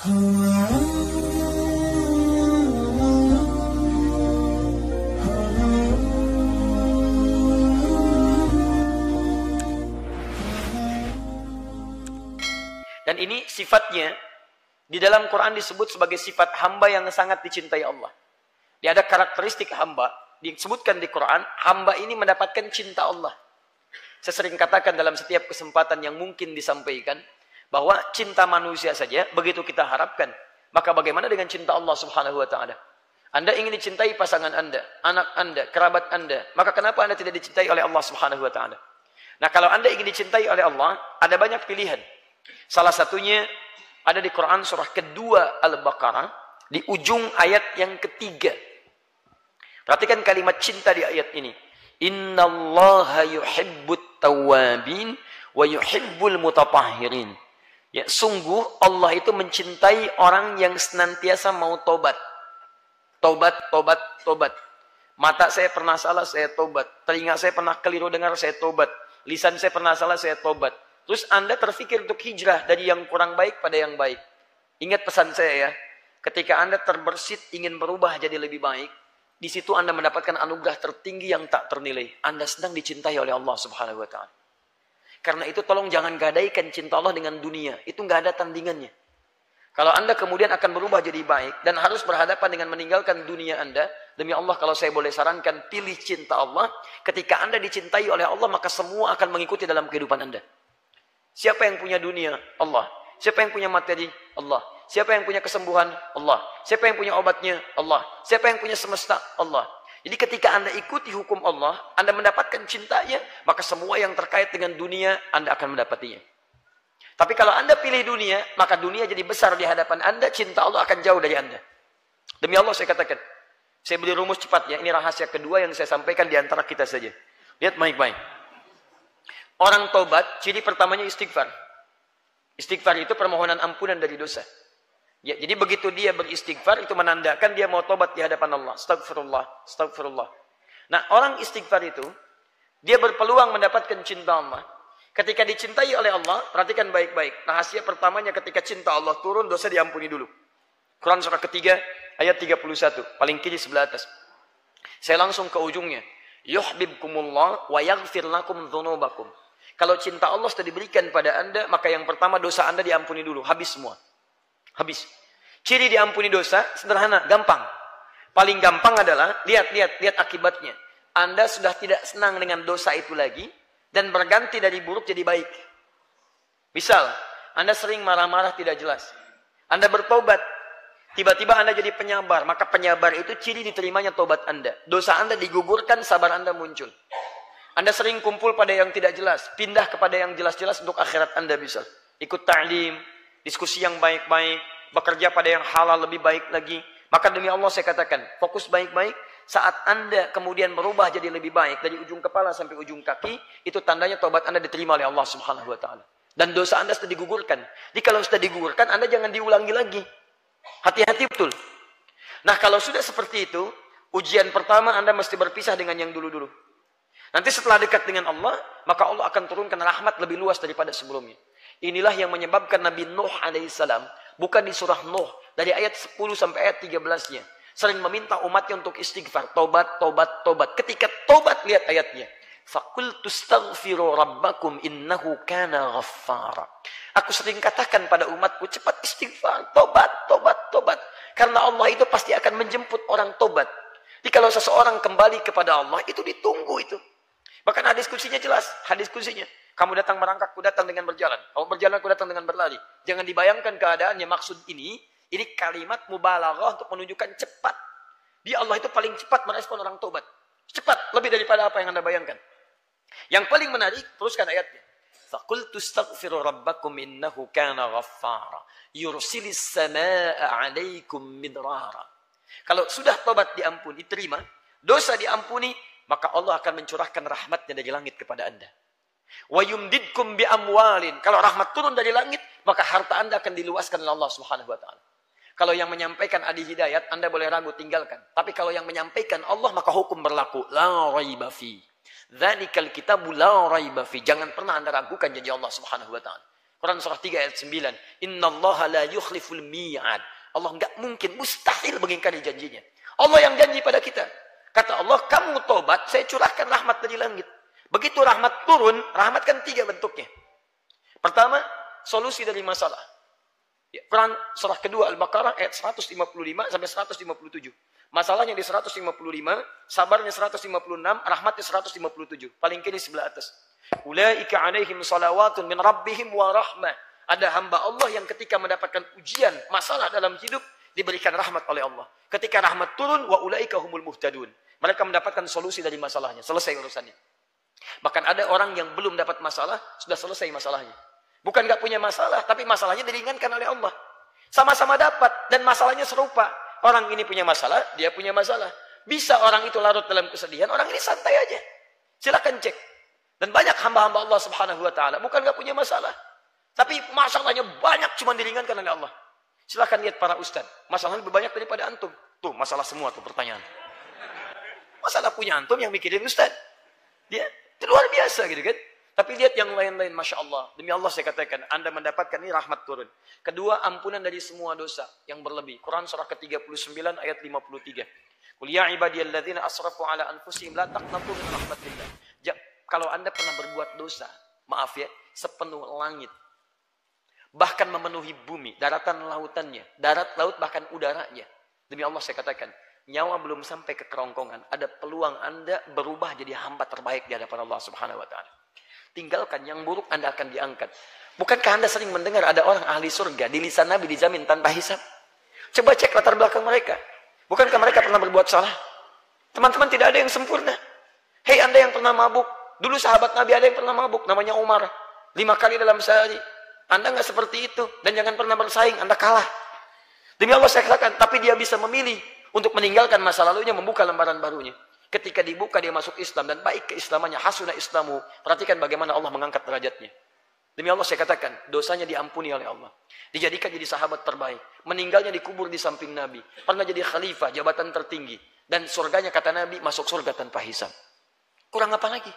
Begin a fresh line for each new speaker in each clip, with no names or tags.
Dan ini sifatnya di dalam Quran disebut sebagai sifat hamba yang sangat dicintai Allah. Dia ada karakteristik hamba disebutkan di Quran, hamba ini mendapatkan cinta Allah. Saya sering katakan dalam setiap kesempatan yang mungkin disampaikan bahwa cinta manusia saja begitu kita harapkan, maka bagaimana dengan cinta Allah Subhanahu wa taala? Anda ingin dicintai pasangan Anda, anak Anda, kerabat Anda, maka kenapa Anda tidak dicintai oleh Allah Subhanahu wa taala? Nah, kalau Anda ingin dicintai oleh Allah, ada banyak pilihan. Salah satunya ada di Quran surah kedua Al-Baqarah di ujung ayat yang ketiga. Perhatikan kalimat cinta di ayat ini. Innallaha yuhibbut tawwabin wa yuhibbul mutatahhirin. Ya, sungguh Allah itu mencintai orang yang senantiasa mau tobat. Tobat, tobat, tobat. Mata saya pernah salah, saya tobat. Telinga saya pernah keliru dengar, saya tobat. Lisan saya pernah salah, saya tobat. Terus Anda terfikir untuk hijrah dari yang kurang baik pada yang baik. Ingat pesan saya ya. Ketika Anda terbersit ingin berubah jadi lebih baik, di situ Anda mendapatkan anugerah tertinggi yang tak ternilai. Anda sedang dicintai oleh Allah Subhanahu wa taala. Karena itu tolong jangan gadaikan cinta Allah dengan dunia. Itu nggak ada tandingannya. Kalau Anda kemudian akan berubah jadi baik dan harus berhadapan dengan meninggalkan dunia Anda, demi Allah kalau saya boleh sarankan, pilih cinta Allah. Ketika Anda dicintai oleh Allah, maka semua akan mengikuti dalam kehidupan Anda. Siapa yang punya dunia? Allah. Siapa yang punya materi? Allah. Siapa yang punya kesembuhan? Allah. Siapa yang punya obatnya? Allah. Siapa yang punya semesta? Allah. Jadi ketika Anda ikuti hukum Allah, Anda mendapatkan cintanya, maka semua yang terkait dengan dunia, Anda akan mendapatinya. Tapi kalau Anda pilih dunia, maka dunia jadi besar di hadapan Anda, cinta Allah akan jauh dari Anda. Demi Allah saya katakan. Saya beri rumus cepatnya, ini rahasia kedua yang saya sampaikan di antara kita saja. Lihat baik-baik. Orang tobat, ciri pertamanya istighfar. Istighfar itu permohonan ampunan dari dosa. Ya, jadi begitu dia beristighfar, itu menandakan dia mau tobat di hadapan Allah. Astagfirullah, astagfirullah. Nah, orang istighfar itu, dia berpeluang mendapatkan cinta Allah. Ketika dicintai oleh Allah, perhatikan baik-baik. Rahasia pertamanya ketika cinta Allah turun, dosa diampuni dulu. Quran surah ketiga, ayat 31. Paling kiri sebelah atas. Saya langsung ke ujungnya. Yuhbibkumullah wa yaghfir lakum dzunubakum. Kalau cinta Allah sudah diberikan pada Anda, maka yang pertama dosa Anda diampuni dulu. Habis semua. Habis. Ciri diampuni dosa, sederhana, gampang. Paling gampang adalah, lihat akibatnya. Anda sudah tidak senang dengan dosa itu lagi, dan berganti dari buruk jadi baik. Misal, Anda sering marah-marah tidak jelas. Anda bertobat, tiba-tiba Anda jadi penyabar. Maka penyabar itu ciri diterimanya tobat Anda. Dosa Anda digugurkan, sabar Anda muncul. Anda sering kumpul pada yang tidak jelas, pindah kepada yang jelas-jelas untuk akhirat Anda bisa. Ikut ta'lim, diskusi yang baik-baik, bekerja pada yang halal lebih baik lagi. Maka demi Allah saya katakan, fokus baik-baik. Saat Anda kemudian berubah jadi lebih baik dari ujung kepala sampai ujung kaki, itu tandanya tobat Anda diterima oleh Allah Subhanahu wa taala. Dan dosa Anda sudah digugurkan. Jadi kalau sudah digugurkan, Anda jangan diulangi lagi. Hati-hati betul. Nah, kalau sudah seperti itu, ujian pertama Anda mesti berpisah dengan yang dulu-dulu. Nanti setelah dekat dengan Allah, maka Allah akan turunkan rahmat lebih luas daripada sebelumnya. Inilah yang menyebabkan Nabi Nuh alaihissalam, bukan di surah Nuh, dari ayat 10 sampai ayat 13-nya, sering meminta umatnya untuk istighfar. Tobat, tobat, tobat. Ketika tobat, lihat ayatnya. Faqultu astaghfiru rabbakum innahu kana ghaffara. Aku sering katakan pada umatku, cepat istighfar, tobat, tobat, tobat. Karena Allah itu pasti akan menjemput orang tobat. Jadi kalau seseorang kembali kepada Allah, itu ditunggu itu. Bahkan hadis kutsinya jelas, hadis kutsinya. Kamu datang merangkak, aku datang dengan berjalan. Kamu berjalan, aku datang dengan berlari. Jangan dibayangkan keadaannya. Maksud ini kalimat mubalaghah untuk menunjukkan cepat. Dia Allah itu paling cepat merespon orang tobat. Cepat, lebih daripada apa yang Anda bayangkan. Yang paling menarik, teruskan ayatnya. Faqultu astaghfiru rabbakum innahu kana ghaffara. Yursilis samaa'a 'alaikum midrara. Kalau sudah tobat diampuni, diterima, dosa diampuni, maka Allah akan mencurahkan rahmatnya dari langit kepada Anda. Wa yumdidkum bi amwalin. Kalau rahmat turun dari langit, maka harta Anda akan diluaskan oleh Allah Subhanahu wa taala. Kalau yang menyampaikan adi hidayat, Anda boleh ragu, tinggalkan. Tapi kalau yang menyampaikan Allah, maka hukum berlaku. La raiba fi. Dzalikal kitabu la raiba fi. Jangan pernah Anda ragukan janji Allah Subhanahu wa taala. Quran surah 3 ayat 9. Innallaha la yukhliful mi'ad. Allah enggak mungkin, mustahil mengingkari janjinya. Allah yang janji pada kita. Kata Allah, kamu tobat, saya curahkan rahmat dari langit. Begitu rahmat turun, rahmat kan 3 bentuknya. Pertama, solusi dari masalah. Ya, Quran surah kedua Al-Baqarah ayat 155 sampai 157. Masalahnya di 155, sabarnya 156, rahmatnya 157. Paling kiri sebelah atas. Ulaika alaihim salawatun min rabbihim wa rahmah. Ada hamba Allah yang ketika mendapatkan ujian, masalah dalam hidup, diberikan rahmat oleh Allah. Ketika rahmat turun, wa ulaika humul muhtadun. Mereka mendapatkan solusi dari masalahnya. Selesai urusannya. Bahkan ada orang yang belum dapat masalah, sudah selesai masalahnya. Bukan nggak punya masalah, tapi masalahnya diringankan oleh Allah. Sama-sama dapat, dan masalahnya serupa. Orang ini punya masalah, dia punya masalah. Bisa orang itu larut dalam kesedihan, orang ini santai aja. Silakan cek. Dan banyak hamba-hamba Allah subhanahu wa ta'ala, bukan nggak punya masalah. Tapi masalahnya banyak, cuma diringankan oleh Allah. Silakan lihat para ustaz. Masalahnya lebih banyak daripada antum. Tuh, masalah semua tuh pertanyaan. Masalah punya antum yang mikirin ustaz. Dia itu luar biasa gitu kan. Tapi lihat yang lain-lain, Masya Allah. Demi Allah saya katakan, Anda mendapatkan ini rahmat turun. Kedua, ampunan dari semua dosa yang berlebih. Quran surah ke-39 ayat 53. Qul ya ibadiyalladzina asrafu ala anfusihim la taqnatu min rahmatillah. Kalau Anda pernah berbuat dosa, maaf ya, sepenuh langit. Bahkan memenuhi bumi, daratan lautannya, darat laut bahkan udaranya. Demi Allah saya katakan, nyawa belum sampai ke kerongkongan, ada peluang Anda berubah jadi hamba terbaik di hadapan Allah Subhanahu wa taala. Tinggalkan yang buruk, Anda akan diangkat. Bukankah Anda sering mendengar ada orang ahli surga di lisan Nabi dijamin tanpa hisab? Coba cek latar belakang mereka. Bukankah mereka pernah berbuat salah? Teman-teman, tidak ada yang sempurna. Hei Anda yang pernah mabuk, dulu sahabat Nabi ada yang pernah mabuk, namanya Umar. 5 kali dalam sehari. Anda nggak seperti itu. Dan jangan pernah bersaing, Anda kalah. Demi Allah saya katakan, tapi dia bisa memilih untuk meninggalkan masa lalunya, membuka lembaran barunya. Ketika dibuka dia masuk Islam dan baik keislamannya, hasuna islamu. Perhatikan bagaimana Allah mengangkat derajatnya. Demi Allah saya katakan, dosanya diampuni oleh Allah. Dijadikan jadi sahabat terbaik. Meninggalnya dikubur di samping Nabi. Pernah jadi khalifah, jabatan tertinggi. Dan surganya kata Nabi, masuk surga tanpa hisab. Kurang apa lagi?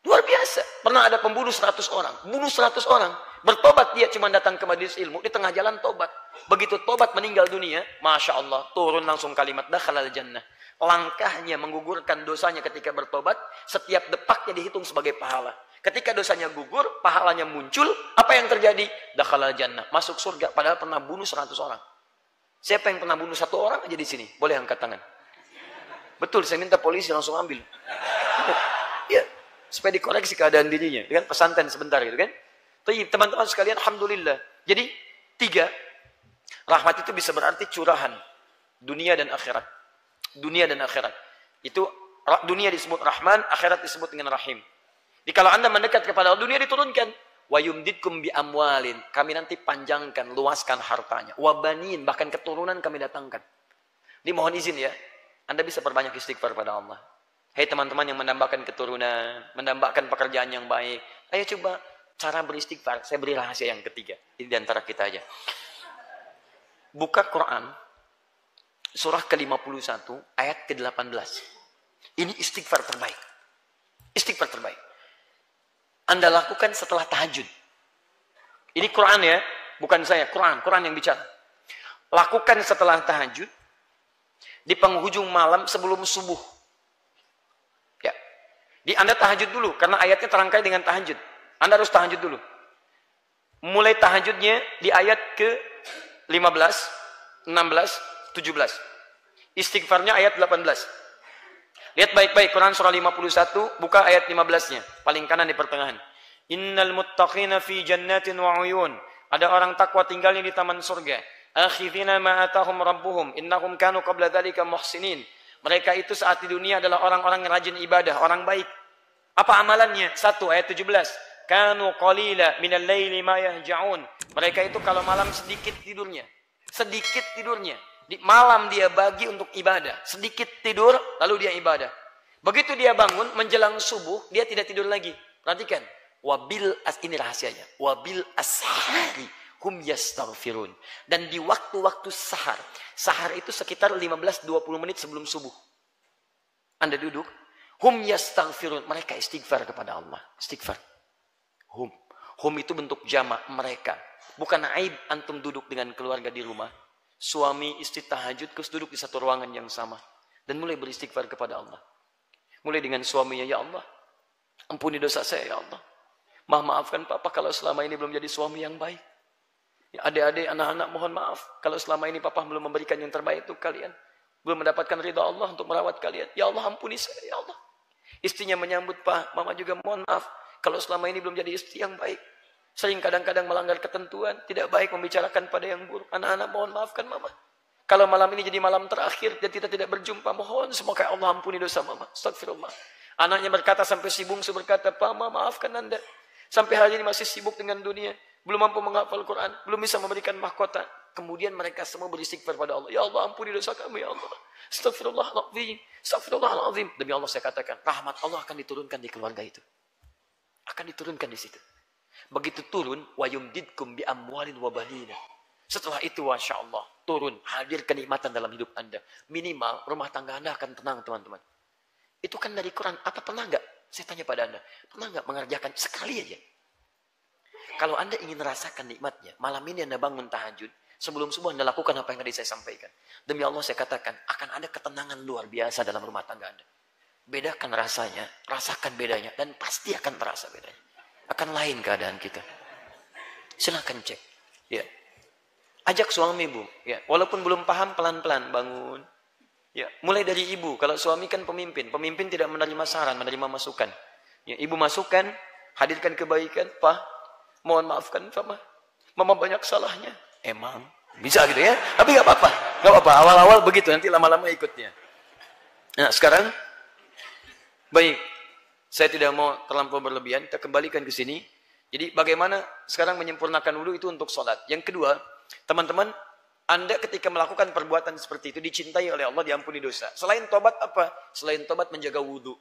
Luar biasa. Pernah ada pembunuh 100 orang. Bunuh 100 orang. Bertobat dia cuma datang ke majelis ilmu. Di tengah jalan tobat. Begitu tobat meninggal dunia. Masya Allah. Turun langsung kalimat dakhalal jannah. Langkahnya menggugurkan dosanya ketika bertobat. Setiap depaknya dihitung sebagai pahala. Ketika dosanya gugur. Pahalanya muncul. Apa yang terjadi? Dakhalal jannah. Masuk surga. Padahal pernah bunuh 100 orang. Siapa yang pernah bunuh 1 orang aja di sini? Boleh angkat tangan. Betul. Saya minta polisi langsung ambil. Ya. Supaya dikoreksi keadaan dirinya. Dengan pesantren sebentar gitu kan. Tapi teman-teman sekalian, alhamdulillah. Jadi 3, rahmat itu bisa berarti curahan. Dunia dan akhirat. Dunia dan akhirat. Itu dunia disebut Rahman, akhirat disebut dengan Rahim. Jadi kalau Anda mendekat kepada Allah, dunia diturunkan. Wa yumdidkum bi amwalin. Kami nanti panjangkan, luaskan hartanya. Wa banin, bahkan keturunan kami datangkan. Ini mohon izin ya. Anda bisa perbanyak istighfar pada Allah. Hei teman-teman yang mendambakan keturunan, mendambakan pekerjaan yang baik. Ayo coba cara beristighfar. Saya beri rahasia yang ketiga. Ini di antara kita aja. Buka Quran. Surah ke-51 ayat ke-18. Ini istighfar terbaik. Istighfar terbaik. Anda lakukan setelah tahajud. Ini Quran ya. Bukan saya. Quran yang bicara. Lakukan setelah tahajud. Di penghujung malam sebelum subuh. Anda tahajud dulu, karena ayatnya terangkai dengan tahajud. Anda harus tahajud dulu. Mulai tahajudnya di ayat ke-15, 16, 17. Istighfarnya ayat 18. Lihat baik-baik, Quran surah 51, buka ayat 15-nya. Paling kanan di pertengahan. Innal muttaqina fi jannatin wa uyun. Ada orang takwa tinggalnya di taman surga. Akhidhina ma atahum rabbuhum. Innahum kanu qabla dhalika muhsinin. Mereka itu saat di dunia adalah orang-orang yang rajin ibadah, orang baik. Apa amalannya? 1 ayat 17. Kanu qalila minal laili ma yahja'un. Mereka itu kalau malam sedikit tidurnya. Sedikit tidurnya. Di malam dia bagi untuk ibadah. Sedikit tidur, lalu dia ibadah. Begitu dia bangun, menjelang subuh, dia tidak tidur lagi. Perhatikan. Ini rahasianya. Wabil ashari hum yastaghfirun. Dan di waktu-waktu sahar. Sahar itu sekitar 15-20 menit sebelum subuh. Anda duduk. Hum yastaghfirun. Mereka istighfar kepada Allah. Istighfar. Hum itu bentuk jamak, mereka. Bukan aib antum duduk dengan keluarga di rumah. Suami istri tahajud terus duduk di satu ruangan yang sama. Dan mulai beristighfar kepada Allah. Mulai dengan suaminya, ya Allah, ampuni dosa saya ya Allah. Maafkan papa kalau selama ini belum jadi suami yang baik. Ya, adik-adik, anak-anak mohon maaf. Kalau selama ini papa belum memberikan yang terbaik untuk kalian. Belum mendapatkan ridha Allah untuk merawat kalian. Ya Allah ampuni saya ya Allah. Istrinya menyambut, Pak, mama juga mohon maaf. Kalau selama ini belum jadi istri yang baik. Sering kadang-kadang melanggar ketentuan. Tidak baik membicarakan pada yang buruk. Anak-anak mohon maafkan mama. Kalau malam ini jadi malam terakhir dan kita tidak berjumpa, mohon semoga Allah ampuni dosa mama. Astagfirullah. Anaknya berkata sampai si bungsu berkata, Pak, maafkan anda. Sampai hari ini masih sibuk dengan dunia. Belum mampu menghafal Quran. Belum bisa memberikan mahkota. Kemudian mereka semua beristighfar pada Allah. Ya Allah ampuni dosa kami ya Allah. Astagfirullahaladzim. Astagfirullahaladzim. Demi Allah saya katakan, rahmat Allah akan diturunkan di keluarga itu. Akan diturunkan di situ. Begitu turun, wa yumdidkum bi amwalin wa banina. Setelah itu, Masya Allah, turun, hadir kenikmatan dalam hidup anda. Minimal, rumah tangga anda akan tenang, teman-teman. Itu kan dari Quran. Apa pernah enggak? Saya tanya pada anda. Pernah enggak mengerjakan sekali aja? Kalau anda ingin merasakan nikmatnya, malam ini anda bangun tahajud, sebelum subuh anda lakukan apa yang tadi saya sampaikan. Demi Allah saya katakan, akan ada ketenangan luar biasa dalam rumah tangga anda. Bedakan rasanya, rasakan bedanya, dan pasti akan terasa bedanya. Akan lain keadaan kita. Silakan cek. Ya. Ajak suami, Bu. Ya. Walaupun belum paham, pelan-pelan bangun. Ya. Mulai dari ibu. Kalau suami kan pemimpin. Pemimpin tidak menerima saran, menerima masukan. Ya. Ibu masukkan, hadirkan kebaikan. Pak, mohon maafkan Mama. Mama banyak salahnya. Emang. Bisa gitu ya. Tapi gak apa-apa. Gak apa-apa. Awal-awal begitu. Nanti lama-lama ikutnya. Nah, sekarang. Baik. Saya tidak mau terlampau berlebihan, kita kembalikan ke sini. Jadi bagaimana sekarang menyempurnakan wudhu itu untuk sholat. Yang kedua, teman-teman, Anda ketika melakukan perbuatan seperti itu dicintai oleh Allah, diampuni dosa. Selain tobat apa? Selain tobat menjaga wudhu.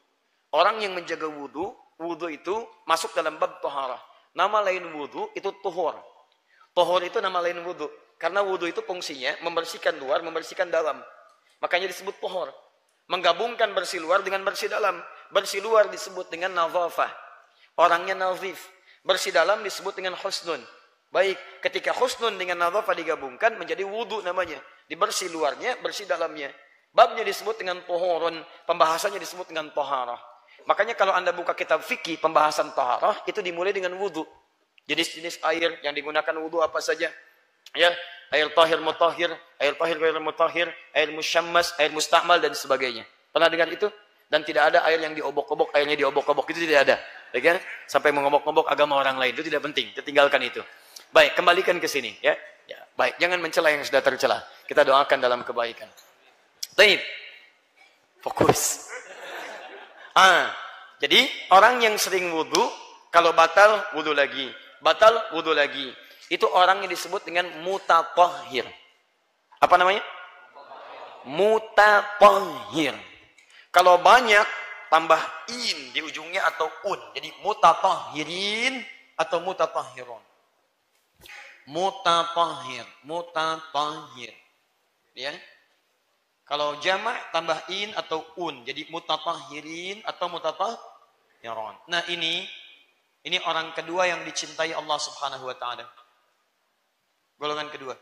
Orang yang menjaga wudhu, wudhu itu masuk dalam bab toharah. Nama lain wudhu itu tuhur. Tuhur itu nama lain wudhu. Karena wudhu itu fungsinya membersihkan luar, membersihkan dalam. Makanya disebut tuhur. Menggabungkan bersih luar dengan bersih dalam. Bersih luar disebut dengan nazafah. Orangnya nazif. Bersih dalam disebut dengan husnun. Baik, ketika husnun dengan nazafah digabungkan menjadi wudu namanya. Dibersih luarnya, bersih dalamnya. Babnya disebut dengan tuhurun. Pembahasannya disebut dengan toharah. Makanya kalau Anda buka kitab fikih, pembahasan toharah itu dimulai dengan wudu. Jenis-jenis air yang digunakan wudu apa saja. Ya, air tahir mutahhir, air tahir ghair mutahhir, air musyammas, air musta'mal dan sebagainya. Pernah dengar itu? Dan tidak ada air yang diobok-obok, airnya diobok-obok, itu tidak ada. Ya kan? Sampai mengobok-obok agama orang lain, itu tidak penting, kita tinggalkan itu. Baik, kembalikan ke sini, ya. Ya, baik, jangan mencela yang sudah tercela. Kita doakan dalam kebaikan. Baik. Fokus. Jadi orang yang sering wudu, kalau batal wudu lagi, batal wudu lagi. Itu orang yang disebut dengan mutatahhir. Apa namanya? Mutatahhir. Kalau banyak, tambah in di ujungnya atau un. Jadi mutatahhirin atau mutatahhirun. Mutatahhir. Mutatahhir. Ya. Kalau jamak, tambah in atau un. Jadi mutatahhirin atau mutatahhirun. Nah ini orang kedua yang dicintai Allah Subhanahu wa ta'ala. Golongan kedua.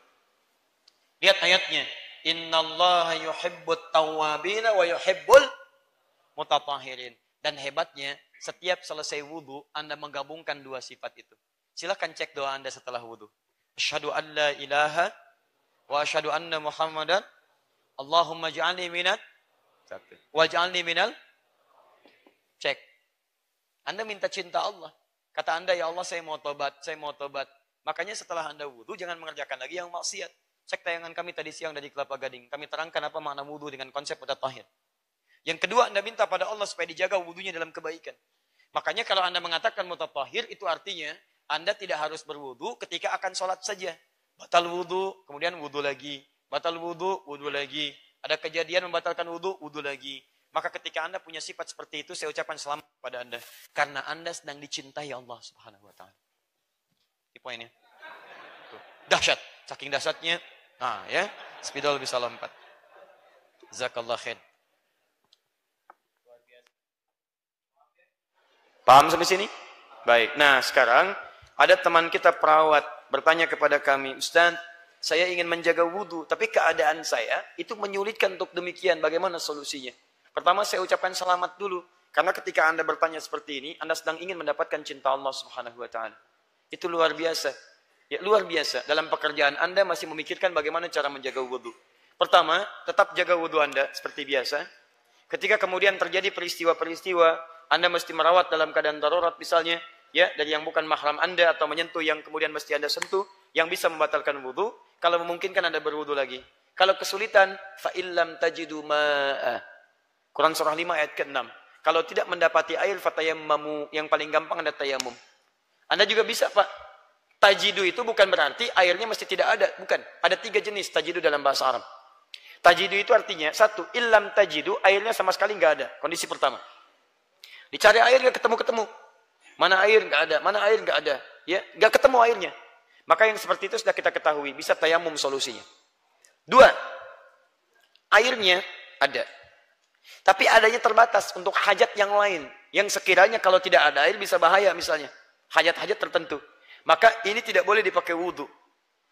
Lihat ayatnya. Innallaha yuhibbut tawwabina wa yuhibbul mutatahhirin. Dan hebatnya, setiap selesai wudu, Anda menggabungkan dua sifat itu. Silakan cek doa Anda setelah wudu. Asyhadu an la ilaha wa asyhadu anna Muhammadan. Allahumma ja'alni minat waj'alni minal. Cek. Anda minta cinta Allah. Kata Anda, ya Allah saya mau tobat, saya mau tobat. Makanya setelah Anda wudu, jangan mengerjakan lagi yang maksiat. Cek tayangan kami tadi siang dari Kelapa Gading. Kami terangkan apa makna wudu dengan konsep mutatahhir. Yang kedua, Anda minta pada Allah supaya dijaga wudunya dalam kebaikan. Makanya kalau Anda mengatakan mutatahhir, itu artinya Anda tidak harus berwudu ketika akan sholat saja. Batal wudu, kemudian wudu lagi. Batal wudu, wudu lagi. Ada kejadian membatalkan wudu, wudu lagi. Maka ketika Anda punya sifat seperti itu, saya ucapkan selamat kepada Anda. Karena Anda sedang dicintai Allah Subhanahu wa ta'ala. Ini poinnya. Dahsyat. Saking dahsyatnya. Ya. Spidol bisa lompat. Jazakallah khair. Paham sampai sini? Baik. Nah, sekarang Ada teman kita perawat bertanya kepada kami, Ustaz, saya ingin menjaga wudhu, tapi keadaan saya itu menyulitkan untuk demikian. Bagaimana solusinya? Pertama saya ucapkan selamat dulu. Karena ketika Anda bertanya seperti ini, Anda sedang ingin mendapatkan cinta Allah Subhanahu wa Ta'ala. Itu luar biasa. Ya, luar biasa. Dalam pekerjaan Anda masih memikirkan bagaimana cara menjaga wudhu. Pertama, tetap jaga wudhu Anda seperti biasa. Ketika kemudian terjadi peristiwa-peristiwa, Anda mesti merawat dalam keadaan darurat misalnya, ya, dari yang bukan mahram Anda atau menyentuh yang kemudian mesti Anda sentuh, yang bisa membatalkan wudhu. Kalau memungkinkan Anda berwudhu lagi. Kalau kesulitan, fa illam tajidu ma'a. Quran surah 5 ayat ke-6. Kalau tidak mendapati air, fatayammamu. Yang paling gampang Anda tayamum. Anda juga bisa, Pak. Tajidu itu bukan berarti airnya mesti tidak ada. Bukan. Ada 3 jenis tajidu dalam bahasa Arab. Tajidu itu artinya, 1, illam tajidu, airnya sama sekali nggak ada. Kondisi pertama. Dicari air nggak ketemu-ketemu. Mana air nggak ada, mana air nggak ada. Ya, nggak ketemu airnya. Maka yang seperti itu sudah kita ketahui. Bisa tayamum solusinya. 2, airnya ada. Tapi adanya terbatas untuk hajat yang lain. Yang sekiranya kalau tidak ada air bisa bahaya misalnya. Hajat-hajat tertentu. Maka ini tidak boleh dipakai wudhu.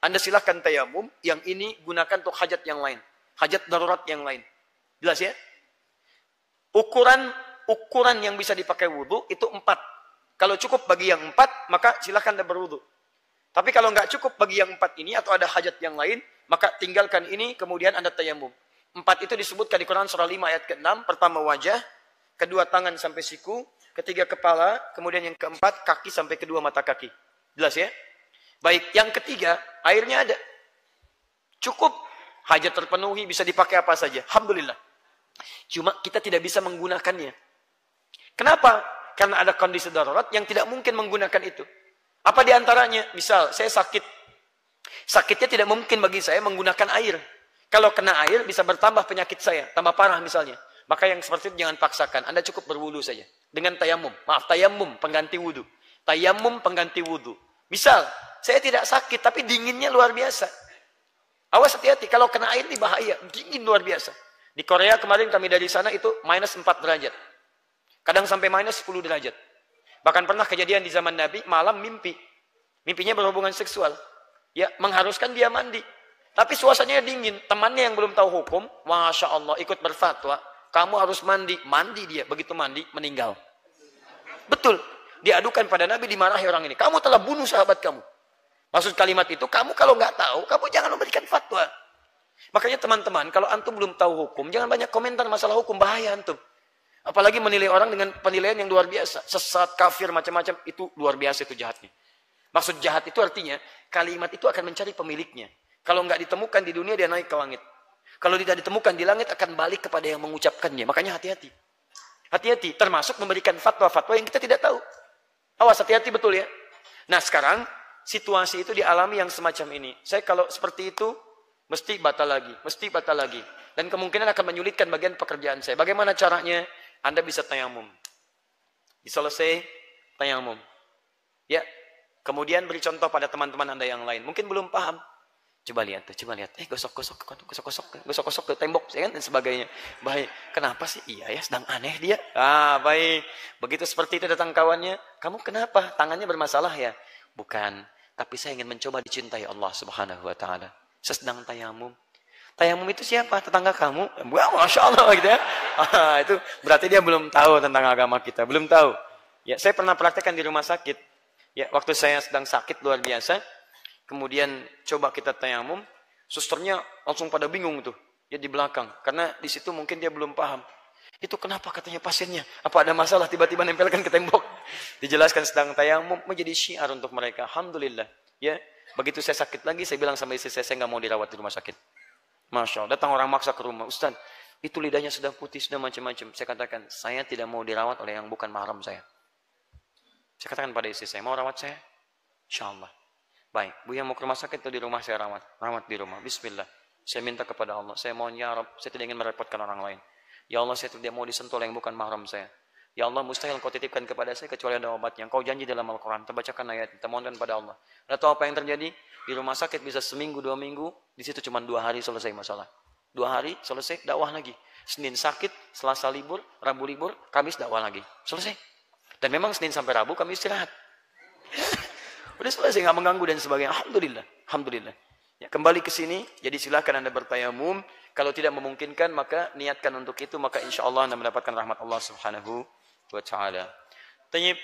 Anda silahkan tayamum. Yang ini gunakan untuk hajat yang lain. Hajat darurat yang lain. Jelas ya? Ukuran yang bisa dipakai wudhu itu 4. Kalau cukup bagi yang 4, maka silahkan Anda berwudhu. Tapi kalau nggak cukup bagi yang 4 ini atau ada hajat yang lain, maka tinggalkan ini kemudian Anda tayamum. 4 itu disebutkan di Quran surah 5 ayat ke-6. Pertama wajah, kedua tangan sampai siku, ketiga kepala, kemudian yang keempat kaki sampai kedua mata kaki. Jelas ya? Baik, yang ketiga airnya ada. Cukup, hajat terpenuhi, bisa dipakai apa saja. Alhamdulillah. Cuma kita tidak bisa menggunakannya. Kenapa? Karena ada kondisi darurat yang tidak mungkin menggunakan itu. Apa diantaranya? Misal, saya sakit. Sakitnya tidak mungkin bagi saya menggunakan air. Kalau kena air bisa bertambah penyakit saya, tambah parah misalnya. Maka yang seperti itu jangan paksakan. Anda cukup berwudu saja. Dengan tayamum. Maaf, tayamum pengganti wudu. Tayamum pengganti wudu. Misal, saya tidak sakit tapi dinginnya luar biasa. Awas hati-hati, kalau kena air ini bahaya. Dingin luar biasa. Di Korea kemarin kami dari sana itu minus 4 derajat. Kadang sampai minus 10 derajat. Bahkan pernah kejadian di zaman Nabi, malam mimpi. Mimpinya berhubungan seksual. Ya, mengharuskan dia mandi. Tapi suasananya dingin. Temannya yang belum tahu hukum, Masya Allah, ikut berfatwa. Kamu harus mandi. Mandi dia. Begitu mandi, meninggal. Betul. Diadukan pada Nabi, dimarahi orang ini. Kamu telah bunuh sahabat kamu. Maksud kalimat itu, kamu kalau nggak tahu, kamu jangan memberikan fatwa. Makanya teman-teman, kalau antum belum tahu hukum, jangan banyak komentar masalah hukum. Bahaya antum. Apalagi menilai orang dengan penilaian yang luar biasa. Sesat, kafir, macam-macam. Itu luar biasa, itu jahatnya. Maksud jahat itu artinya, kalimat itu akan mencari pemiliknya. Kalau nggak ditemukan di dunia, dia naik ke langit. Kalau tidak ditemukan di langit, akan balik kepada yang mengucapkannya. Makanya hati-hati. Hati-hati, termasuk memberikan fatwa-fatwa yang kita tidak tahu. Awas, hati-hati betul ya. Nah sekarang, situasi itu dialami yang semacam ini. Saya kalau seperti itu, mesti batal lagi. Mesti batal lagi. Dan kemungkinan akan menyulitkan bagian pekerjaan saya. Bagaimana caranya? Anda bisa tayamum. Diselesai, tayamum. Ya. Kemudian beri contoh pada teman-teman Anda yang lain. Mungkin belum paham. Coba lihat tuh, coba lihat. Gosok-gosok ke tembok, ya kan, dan sebagainya. Baik, kenapa sih? Iya ya, sedang aneh dia. Baik. Begitu seperti itu datang kawannya, kamu kenapa? Tangannya bermasalah ya? Bukan, tapi saya ingin mencoba dicintai Allah Subhanahu wa Ta'ala. Saya sedang tayamum. Tayamum itu siapa? Tetangga kamu? Wah, Masya Allah gitu ya. Itu berarti dia belum tahu tentang agama kita, belum tahu. Ya, saya pernah praktekkan di rumah sakit. Ya, waktu saya sedang sakit luar biasa. Kemudian coba kita tayamum, susternya langsung pada bingung tuh, ya di belakang, karena di situ mungkin dia belum paham. Itu kenapa katanya pasiennya? Apa ada masalah tiba-tiba nempelkan ke tembok? Dijelaskan sedang tayamum, menjadi syiar untuk mereka. Alhamdulillah. Ya, begitu saya sakit lagi, saya bilang sama istri saya nggak mau dirawat di rumah sakit. Masya Allah, datang orang maksa ke rumah, Ustaz, itu lidahnya sudah putih, sudah macam-macam. Saya katakan, saya tidak mau dirawat oleh yang bukan mahram saya. Saya katakan pada istri saya, mau rawat saya? Insya Allah. Baik, Bu yang mau ke rumah sakit atau di rumah saya rawat? Rawat di rumah. Bismillah. Saya minta kepada Allah. Saya mohon ya Rabb, saya tidak ingin merepotkan orang lain. Ya Allah, saya tidak mau disentuh oleh yang bukan mahram saya. Ya Allah, mustahil kau titipkan kepada saya kecuali ada obatnya. Kau janji dalam Al-Quran. Terbacakan ayat. Kita mohonkan pada Allah. Anda tahu apa yang terjadi? Di rumah sakit bisa seminggu, 2 minggu. Di situ cuma 2 hari selesai masalah. 2 hari selesai, dakwah lagi. Senin sakit, Selasa libur, Rabu libur, Kamis dakwah lagi. Selesai. Dan memang Senin sampai Rabu kami istirahat. Udah selesai, nggak mengganggu dan sebagainya. Alhamdulillah. Alhamdulillah. Ya, kembali ke sini, jadi silahkan Anda bertayamum. Kalau tidak memungkinkan, maka niatkan untuk itu, maka insya Allah Anda mendapatkan rahmat Allah Subhanahu wa Ta'ala. Tayyib.